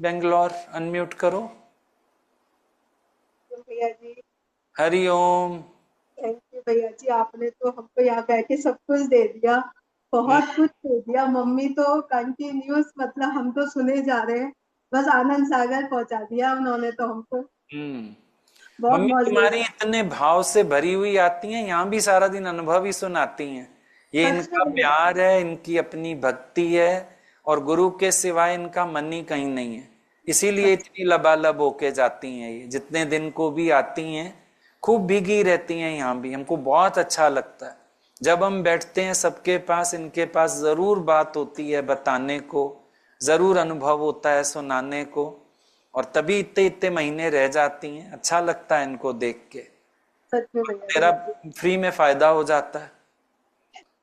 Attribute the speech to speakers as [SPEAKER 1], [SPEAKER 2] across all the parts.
[SPEAKER 1] Bangalore, unmute करो।
[SPEAKER 2] भैया जी।
[SPEAKER 1] हरि ओम।
[SPEAKER 2] Thank you भैया जी, आपने तो हमको यहाँ बैठे सब कुछ दे दिया।
[SPEAKER 1] हम्म।
[SPEAKER 2] बहुत कुछ दे दिया। मम्मी तो कंटिन्यूस, मतलब हम तो सुने जा रहे हैं। बस आनंद सागर पहुंचा दिया उन्होंने तो हमको। बहुत
[SPEAKER 1] मम्मी
[SPEAKER 2] मौज
[SPEAKER 1] तुम्हारी
[SPEAKER 2] लेगा।
[SPEAKER 1] इतने भाव से भरी हुई आती हैं, यहाँ भी सारा दिन अनुभव ही सुनाती हैं। ये
[SPEAKER 2] सच में
[SPEAKER 1] इनका
[SPEAKER 2] भैया।
[SPEAKER 1] प्यार है, इनकी अपनी भक्ति है, और गुरु के सिवाय इनका मन ही कहीं नहीं है। इसीलिए
[SPEAKER 2] सच।
[SPEAKER 1] इतनी लबालब होके जाती हैं ये, जितने दिन को भी आती हैं खूब भीगी रहती हैं। यहाँ भी हमको बहुत अच्छा लगता है जब हम बैठते हैं सबके पास। इनके पास जरूर बात होती है बताने को, जरूर अनुभव होता है सुनाने को, और तभी इतने इतने महीने रह जाती हैं। अच्छा लगता है इनको देख के।
[SPEAKER 2] सच में भैया
[SPEAKER 1] तेरा
[SPEAKER 2] जी।
[SPEAKER 1] फ्री में फायदा हो जाता है।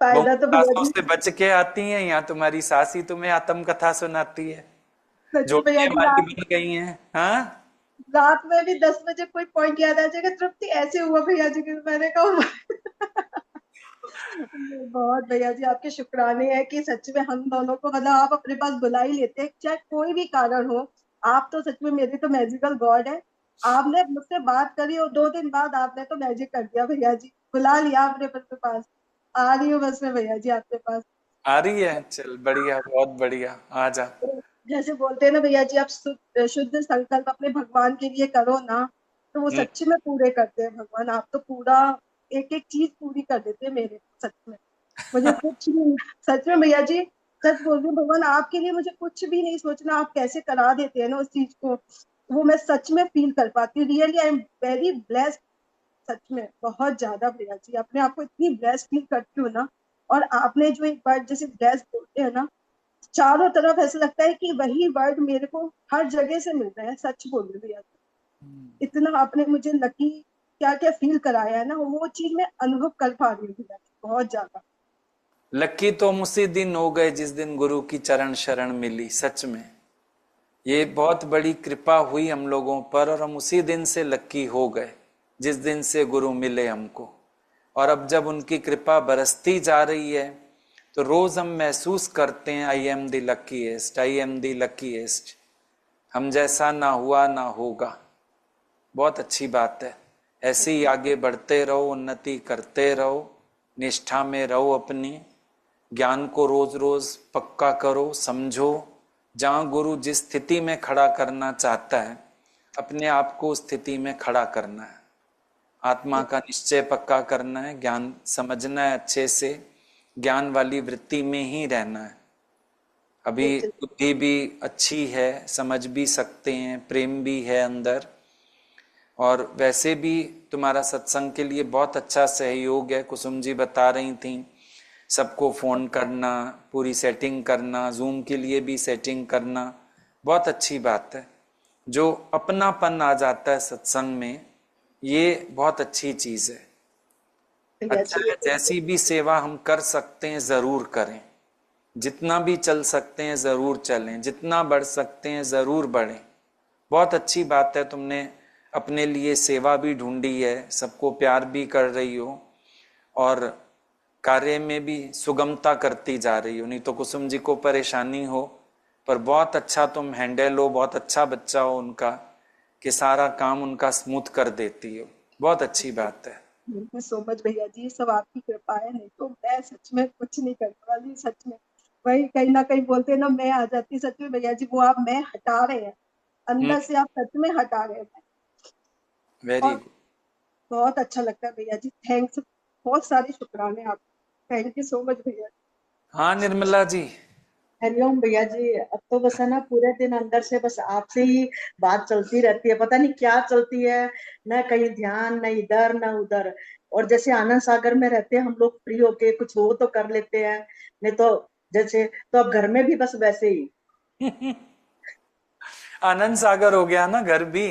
[SPEAKER 1] बहु
[SPEAKER 2] फायदा तो भैया
[SPEAKER 1] सासों
[SPEAKER 2] जी।
[SPEAKER 1] से बच के आती हैं, यहाँ तुम्हारी सास ही तुम्हें आत्म कथा सुनाती है,
[SPEAKER 2] सच में भैया
[SPEAKER 1] जोड़ने
[SPEAKER 2] जी।
[SPEAKER 1] वाली बन गई हैं। हाँ।
[SPEAKER 2] रात में भी 10 बजे कोई पॉइंट याद आ जाएगा, तृप्ति ऐसे हुआ भैया जी कि मैंने कहा। बहुत भैया जी आपके शुक्राने हैं कि सच में हम दोनों को, मतलब आप अपने पास बुला ही लेते हैं चाहे कोई भी कारण हो। आप तो सच में मेरे तो मैजिकल गॉड है। आपने मुझसे बात करी और 2 दिन बाद आपने तो मैजिक कर दिया भैया जी, बुला लिया आपने अपने पास। आ रही हूँ बस मैं भैया जी आपके पास।
[SPEAKER 1] आ रही है, चल बढ़िया, बहुत बढ़िया, आ जा।
[SPEAKER 2] जैसे बोलते हैं ना भैया जी, आप शुद्ध शुद्ध संकल्प अपने भगवान के लिए करो ना, तो वो
[SPEAKER 1] हम्म।
[SPEAKER 2] सच्ची में पूरे करते हैं भगवान। आप तो पूरा एक एक चीज पूरी कर देते हैं मेरे, सच में। मुझे कुछ भी, सच में भैया जी, सच बोल रही हूँ, भगवान आपके लिए मुझे कुछ भी नहीं सोचना, आप कैसे करा देते हैं ना उस चीज को, वो मैं सच में फील कर पाती हूँ। Really I am very blessed. सच में बहुत ज्यादा भैया जी, अपने आप को इतनी ब्लेस्ड फील करती हूँ ना। और आपने जो एक बार जैसे ब्लेस्ड बोलते हैं ना, चारों तरफ ऐसा लगता है कि वही वर्ड मेरे को हर जगह से मिल रहा है। सच बोल रही हूँ भैया जी, इतना आपने मुझे लकी क्या क्या फील कराया है ना, वो चीज मैं अनुभव कर पा रही हूँ भैया जी, बहुत ज्यादा।
[SPEAKER 1] लकी तो हम उसी दिन हो गए जिस दिन गुरु की चरण शरण मिली। सच में ये बहुत बड़ी कृपा हुई हम लोगों पर, और हम उसी दिन से लकी हो गए जिस दिन से गुरु मिले हमको। और अब जब उनकी कृपा बरसती जा रही है तो रोज हम महसूस करते हैं, I am the luckiest, I am the luckiest. हम जैसा ना हुआ ना होगा। बहुत अच्छी बात है। ऐसे ही आगे बढ़ते रहो, उन्नति करते रहो, निष्ठा में रहो अपनी। ज्ञान को रोज रोज पक्का करो, समझो। जहां गुरु जिस स्थिति में खड़ा करना चाहता है, अपने आप को उस स्थिति में खड़ा करना है। आत्मा का निश्चय पक्का करना है, ज्ञान समझना है अच्छे से, ज्ञान वाली वृत्ति में ही रहना है। अभी बुद्धि भी अच्छी है, समझ भी सकते हैं, प्रेम भी है अंदर। और वैसे भी तुम्हारा सत्संग के लिए बहुत अच्छा सहयोग है। कुसुम जी बता रही थी, सबको फोन करना, पूरी सेटिंग करना, जूम के लिए भी सेटिंग करना, बहुत अच्छी बात है। जो अपनापन आ जाता है सत्संग में, ये बहुत अच्छी चीज है।
[SPEAKER 2] भैया
[SPEAKER 1] अच्छा
[SPEAKER 2] जी ये
[SPEAKER 1] है,
[SPEAKER 2] तो
[SPEAKER 1] जैसी भी सेवा हम कर सकते हैं जरूर करें। जितना भी चल सकते हैं जरूर चलें, जितना बढ़ सकते हैं जरूर बढ़ें। बहुत अच्छी बात है, तुमने अपने लिए सेवा भी ढूंढी है, सबको प्यार भी कर रही हो, और कार्य में भी सुगमता करती जा रही हो। नहीं तो कुसुम जी को परेशानी हो, पर बहुत अच्छा तुम हैंडल हो, बहुत अच्छा बच्चा हो उनका, कि सारा काम उनका स्मूथ कर देती हो। बहुत अच्छी बात है।
[SPEAKER 2] थैंक यू सो मच भैया जी, सब आपकी कृपा है, नहीं तो मैं सच में कुछ नहीं करने वाली। सच में वही कहीं ना कहीं बोलते हैं ना, मैं आ जाती। सच में भैया जी, वो आप मैं हटा रहे हैं,
[SPEAKER 1] हम्म।
[SPEAKER 2] अंदर से आप सच में हटा रहे हैं।
[SPEAKER 1] वेरी
[SPEAKER 2] और
[SPEAKER 1] गुड।
[SPEAKER 2] बहुत अच्छा लगता है भैया जी, थैंक्स। बहुत सारे शुक्राने आप। थैंक यू सो मच भैया।
[SPEAKER 1] हाँ निर्मला जी।
[SPEAKER 3] हरिओम भैया जी। अब तो बस है ना, पूरे दिन अंदर से बस आपसे ही बात चलती रहती है, पता नहीं क्या चलती है। न कहीं ध्यान, न इधर न उधर। और जैसे आनंद सागर में रहते हैं हम लोग, फ्री होके कुछ हो तो कर लेते हैं, नहीं तो जैसे, तो अब घर में भी बस वैसे ही।
[SPEAKER 1] आनंद सागर हो गया ना घर भी।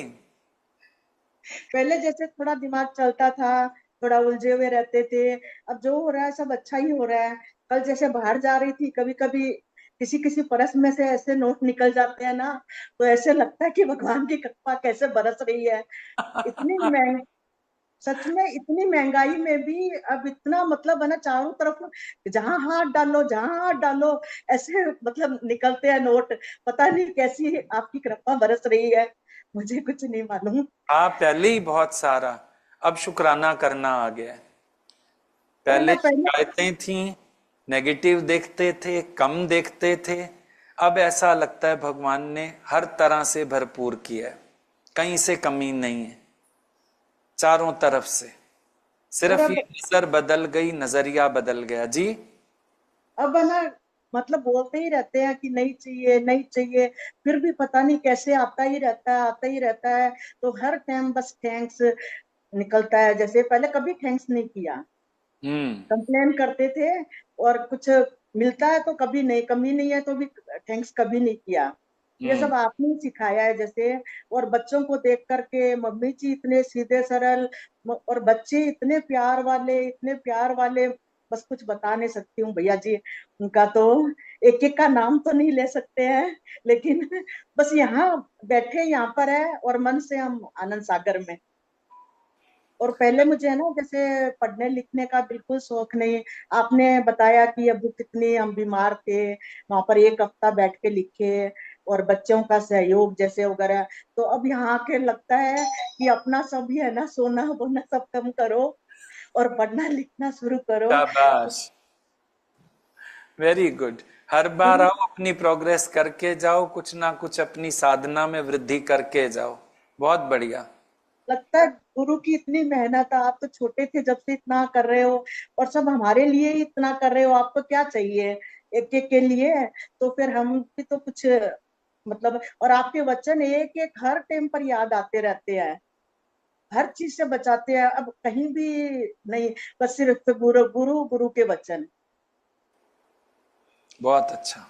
[SPEAKER 3] पहले जैसे थोड़ा दिमाग चलता था, थोड़ा उलझे हुए रहते थे। अब जो हो रहा है सब अच्छा ही हो रहा है। कल जैसे बाहर जा रही थी, कभी कभी किसी किसी परस में से ऐसे नोट निकल जाते हैं ना, तो ऐसे लगता है कि भगवान की कृपा कैसे बरस रही है। इतनी महंगी सच में इतनी महंगाई में भी अब इतना मतलब है ना, चारों तरफ जहां हाथ डालो ऐसे मतलब निकलते हैं नोट। पता नहीं कैसी आपकी कृपा बरस रही है, मुझे कुछ नहीं मालूम।
[SPEAKER 1] हाँ, पहले ही बहुत सारा, अब शुक्राना करना आ गया है।
[SPEAKER 3] और
[SPEAKER 1] पहले
[SPEAKER 3] ना पहले
[SPEAKER 1] शिकायतें थी, नेगेटिव देखते थे, कम देखते थे। अब ऐसा लगता है भगवान ने हर तरह से भरपूर किया है, कहीं से कमी नहीं है, चारों तरफ से।
[SPEAKER 3] और
[SPEAKER 1] सिर्फ ये नजर बदल गई, नजरिया बदल गया जी।
[SPEAKER 3] अब है ना, मतलब बोलते ही रहते हैं कि नहीं चाहिए नहीं चाहिए, फिर भी पता नहीं कैसे आता ही रहता है आता ही रहता है। तो हर टाइम बस थैंक्स निकलता है, जैसे पहले कभी थैंक्स नहीं किया,
[SPEAKER 1] हम्म।
[SPEAKER 3] कंप्लेन करते थे। और कुछ मिलता है तो कभी नहीं, कमी नहीं है तो भी थैंक्स कभी नहीं किया। ये
[SPEAKER 1] हम्म।
[SPEAKER 3] सब आपने ही सिखाया है जैसे। और बच्चों को देख करके मम्मी जी इतने सीधे सरल, और बच्चे इतने प्यार वाले इतने प्यार वाले, बस कुछ बता नहीं सकती हूँ भैया जी। उनका तो एक एक का नाम तो नहीं ले सकते हैं, लेकिन बस यहाँ बैठे यहाँ पर है और मन से हम आनंद सागर में। और पहले मुझे है ना जैसे पढ़ने लिखने का बिल्कुल शौक नहीं। आपने बताया कि अब कितने हम बीमार थे, वहां पर एक हफ्ता बैठ के लिखे, और बच्चों का सहयोग जैसे वगैरह। तो अब यहाँ के लगता है कि अपना सब ही है ना, सोना बोना सब कम करो और पढ़ना लिखना शुरू करो।
[SPEAKER 1] शाबाश, वेरी गुड। हर बार आओ, अपनी प्रोग्रेस करके जाओ, कुछ ना कुछ अपनी साधना में वृद्धि करके जाओ। बहुत बढ़िया।
[SPEAKER 3] लगता है गुरु की इतनी मेहनत है, आप तो छोटे थे जब से इतना कर रहे हो, और सब हमारे लिए ही इतना कर रहे हो, आपको क्या चाहिए एक एक के लिए। तो फिर हम भी तो कुछ मतलब, और आपके वचन एक एक हर टाइम पर याद आते रहते हैं, हर चीज से बचाते हैं, अब कहीं भी नहीं, बस सिर्फ गुरु गुरु गुरु के वचन।
[SPEAKER 1] बहुत अच्छा,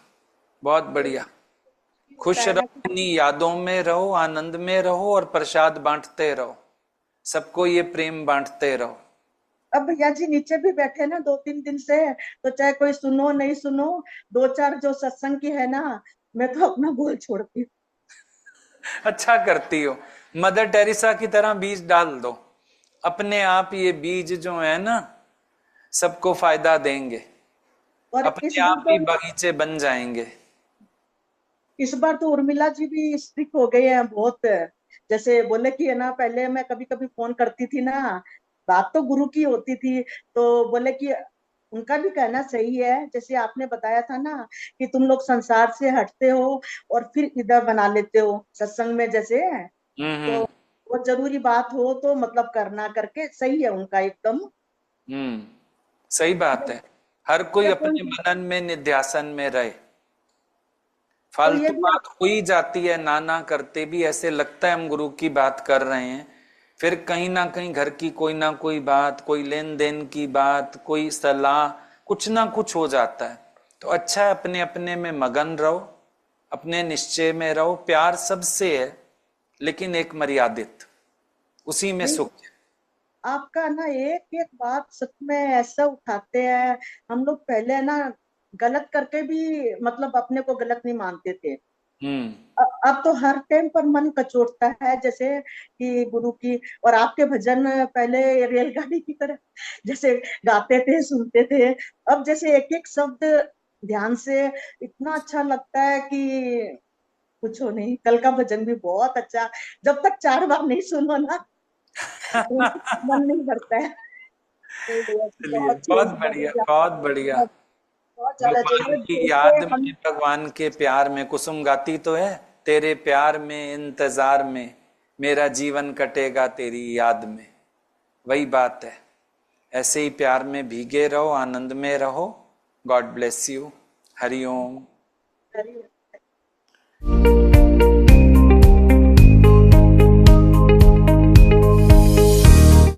[SPEAKER 1] बहुत बढ़िया।
[SPEAKER 3] होता
[SPEAKER 1] खुश
[SPEAKER 3] है
[SPEAKER 1] रहो,
[SPEAKER 3] ना कि
[SPEAKER 1] अपनी यादों में रहो, आनंद में रहो, और प्रसाद बांटते रहो, सबको ये प्रेम बांटते रहो।
[SPEAKER 3] अब भैया जी नीचे भी बैठे ना 2-3 दिन से, तो चाहे कोई सुनो नहीं सुनो, दो चार जो सत्संग की है ना, मैं तो अपना बोल छोड़ती हूँ।
[SPEAKER 1] अच्छा करती हो, मदर टेरेसा की तरह बीज डाल दो, अपने आप ये बीज जो है ना सबको फायदा देंगे,
[SPEAKER 3] और
[SPEAKER 1] अपने आप ही बगीचे बन जाएंगे।
[SPEAKER 3] इस बार तो उर्मिला जी भी स्ट्रिक्ट हो गए हैं बहुत। जैसे बोले कि है ना, पहले मैं कभी कभी फोन करती थी ना, बात तो गुरु की होती थी, तो बोले कि उनका भी कहना सही है, जैसे आपने बताया था ना कि तुम लोग संसार से हटते हो और फिर इधर बना लेते हो सत्संग में जैसे। तो
[SPEAKER 1] हम्म।
[SPEAKER 3] वो जरूरी बात हो तो मतलब करना करके, सही है उनका एकदम।
[SPEAKER 1] हम्म। सही बात है। हर कोई
[SPEAKER 3] ये
[SPEAKER 1] अपने
[SPEAKER 3] कोई-
[SPEAKER 1] मनन में निध्यासन में रहे।
[SPEAKER 3] और ये
[SPEAKER 1] फालतू
[SPEAKER 3] भी
[SPEAKER 1] बात हो ही जाती है, ना ना करते भी ऐसे लगता है हम गुरु की बात कर रहे हैं, फिर कहीं ना कहीं घर की कोई ना कोई बात, कोई लेन देन की बात, कोई सलाह, कुछ ना कुछ हो जाता है। तो अच्छा है अपने अपने में मगन रहो, अपने निश्चय में रहो। प्यार सबसे है, लेकिन एक मर्यादित, उसी में
[SPEAKER 3] नहीं,
[SPEAKER 1] सुख है।
[SPEAKER 3] आपका ना एक एक बात सच में ऐसा उठाते हैं। हम लोग पहले ना गलत करके भी मतलब अपने को गलत नहीं मानते थे।
[SPEAKER 1] हम्म।
[SPEAKER 3] अब तो हर टाइम पर मन कचोटता है, जैसे कि गुरु की। और आपके भजन पहले रेलगाड़ी की तरह जैसे गाते थे सुनते थे, अब जैसे एक एक शब्द ध्यान से इतना अच्छा लगता है कि पूछो नहीं। कल का भजन भी बहुत अच्छा, जब तक 4 बार नहीं सुनो ना तो मन नहीं भरता है। नहीं भैया जी,
[SPEAKER 1] चलिए,
[SPEAKER 3] बहुत
[SPEAKER 1] बहुत
[SPEAKER 3] चेंज कर
[SPEAKER 1] बढ़िया,
[SPEAKER 3] दिया,
[SPEAKER 1] बहुत बढ़िया।
[SPEAKER 3] बहुत बहुत ज्यादा
[SPEAKER 1] भगवान
[SPEAKER 3] चाहिए
[SPEAKER 1] की
[SPEAKER 3] जैसे
[SPEAKER 1] याद
[SPEAKER 3] हम।
[SPEAKER 1] में, भगवान के प्यार में, कुसुम गाती तो है, तेरे प्यार में इंतजार में मेरा जीवन कटेगा तेरी याद में। वही बात है। ऐसे ही प्यार में भीगे रहो, आनंद में रहो। God bless you. Hari Om.